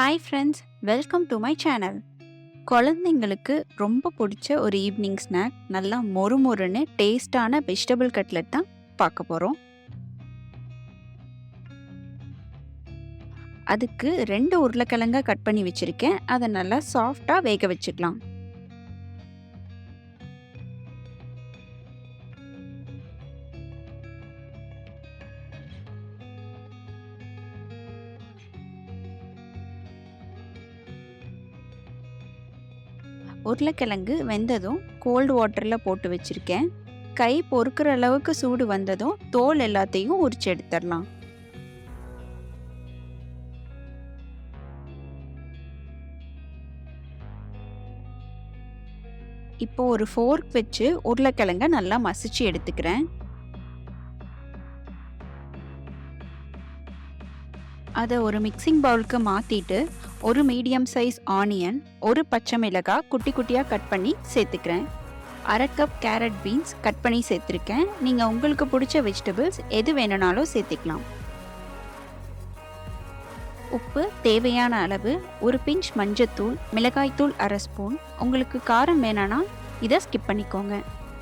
Hi friends, welcome to my channel. குழந்தைங்களுக்கு ரொம்ப பிடிச்ச ஒரு ஈவினிங் ஸ்நாக், நல்லா மொறுமொறுன்னு டேஸ்டான வெஜிடபிள் கட்லெட் தான் பார்க்க போகிறோம். அதுக்கு 2 உருளைக்கிழங்க கட் பண்ணி வச்சுருக்கேன். அதை நல்லா சாஃப்டாக வேக வச்சுக்கலாம். உருளைக்கிழங்கு வெந்ததும் கோல்டு வாட்டரில் போட்டு வச்சுருக்கேன். கை பொறுக்கிற அளவுக்கு சூடு வந்ததும் தோல் எல்லாத்தையும் உரிச்சு எடுத்துடலாம். இப்போ ஒரு ஃபோர்க் வச்சு உருளைக்கிழங்க நல்லா மசிச்சு எடுத்துக்கிறேன். அதை ஒரு மிக்சிங் பவுலுக்கு மாற்றிட்டு ஒரு மீடியம் சைஸ் ஆனியன், ஒரு பச்சை மிளகாய் குட்டி குட்டியாக கட் பண்ணி சேர்த்துக்கிறேன். 1/2 கப் கேரட் பீன்ஸ் கட் பண்ணி சேர்த்துருக்கேன். நீங்கள் உங்களுக்கு பிடிச்ச வெஜிடபிள்ஸ் எது வேணுனாலும் சேர்த்துக்கலாம். உப்பு தேவையான அளவு, ஒரு பிஞ்ச் மஞ்சத்தூள், மிளகாய்த்தூள் 1/2 ஸ்பூன். உங்களுக்கு காரம் வேணான்னா இதை ஸ்கிப் பண்ணிக்கோங்க.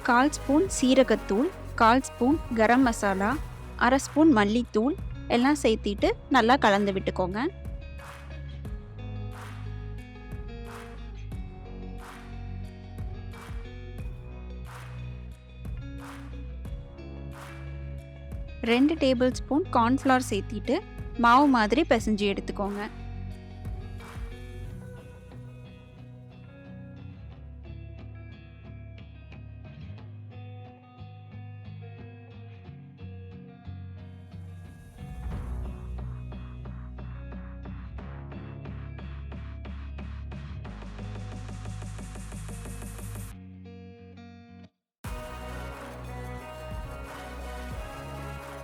1/4 ஸ்பூன் சீரகத்தூள், 1/4 ஸ்பூன் கரம் மசாலா, 1/2 ஸ்பூன் மல்லித்தூள் எல்லாம் சேர்த்திட்டு நல்லா கலந்து விட்டுக்கோங்க. ரெண்டு டேபிள் ஸ்பூன் கார்ன்ஃப்ளவர் சேர்த்திட்டு மாவு மாதிரி பிசைஞ்சு எடுத்துக்கோங்க.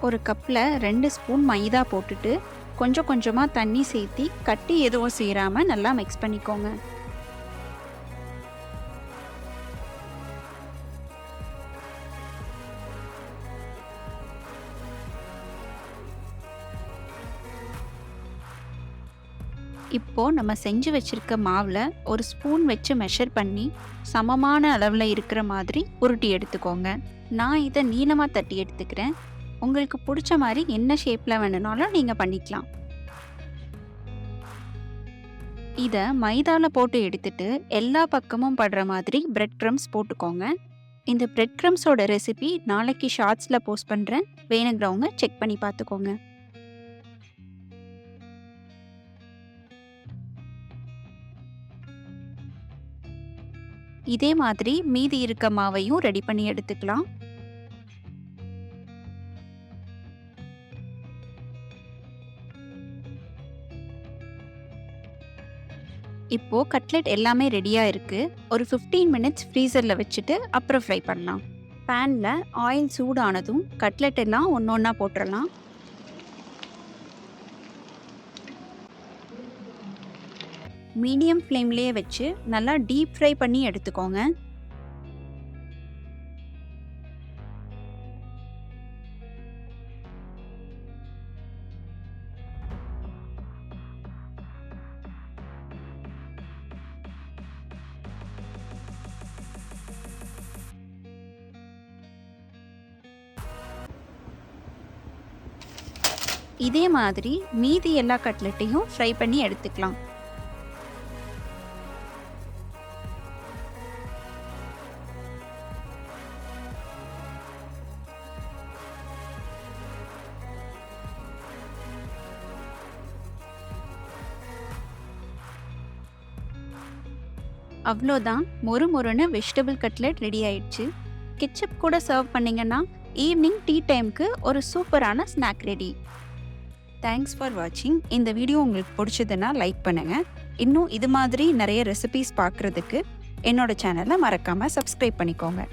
ஒரு கப்பில் 2 ஸ்பூன் மைதா போட்டுட்டு கொஞ்சம் கொஞ்சமாக தண்ணி சேர்த்தி கட்டி எதுவும் சேராமல் நல்லா மிக்ஸ் பண்ணிக்கோங்க. இப்போ நம்ம செஞ்சு வச்சிருக்க மாவில் ஒரு ஸ்பூன் வச்சு மெஷர் பண்ணி சமமான அளவில் இருக்கிற மாதிரி உருட்டி எடுத்துக்கோங்க. நான் இதை நீளமாக தட்டி எடுத்துக்கிறேன். உங்களுக்கு பிடிச்ச மாதிரி என்ன ஷேப்பில் வேணுனாலும் நீங்கள் பண்ணிக்கலாம். இதை மைதாவில் போட்டு எடுத்துட்டு எல்லா பக்கமும் படுற மாதிரி பிரெட் க்ரம்ஸ் போட்டுக்கோங்க. இந்த பிரெட் க்ரம்ஸோட ரெசிபி நாளைக்கு ஷார்ட்ஸில் போஸ்ட் பண்ணுறேன். வேணுங்கிறவங்க செக் பண்ணி பார்த்துக்கோங்க. இதே மாதிரி மீதி இருக்க மாவையும் ரெடி பண்ணி எடுத்துக்கலாம். இப்போ கட்லெட் எல்லாமே ரெடியாக இருக்குது. ஒரு 15 மினிட்ஸ் ஃப்ரீசரில் வச்சுட்டு அப்புறம் ஃப்ரை பண்ணலாம். பேனில் ஆயில் சூடானதும் கட்லெட் எல்லாம் ஒன்று ஒன்றா போட்டுடலாம். மீடியம் ஃப்ளேம்லேயே வச்சு நல்லா டீப் ஃப்ரை பண்ணி எடுத்துக்கோங்க. இதே மாதிரி மீதி எல்லா கட்லெட்டையும் ஃப்ரை பண்ணி எடுத்துக்கலாம். அவ்வளோதான், மொறுமொறுன்னு வெஜிடபிள் கட்லெட் ரெடி ஆயிடுச்சு. கெச்சப் கூட சர்வ் பண்ணிங்கன்னா ஈவினிங் டீ டைமுக்கு ஒரு சூப்பரான ஸ்நாக் ரெடி. தேங்க்ஸ் ஃபார் வாட்சிங். இந்த வீடியோ உங்களுக்கு பிடிச்சதுன்னா லைக் பண்ணுங்கள். இன்னும் இது மாதிரி நிறைய ரெசிபீஸ் பார்க்குறதுக்கு என்னோட சேனலை மறக்காமல் சப்ஸ்கிரைப் பண்ணிக்கோங்க.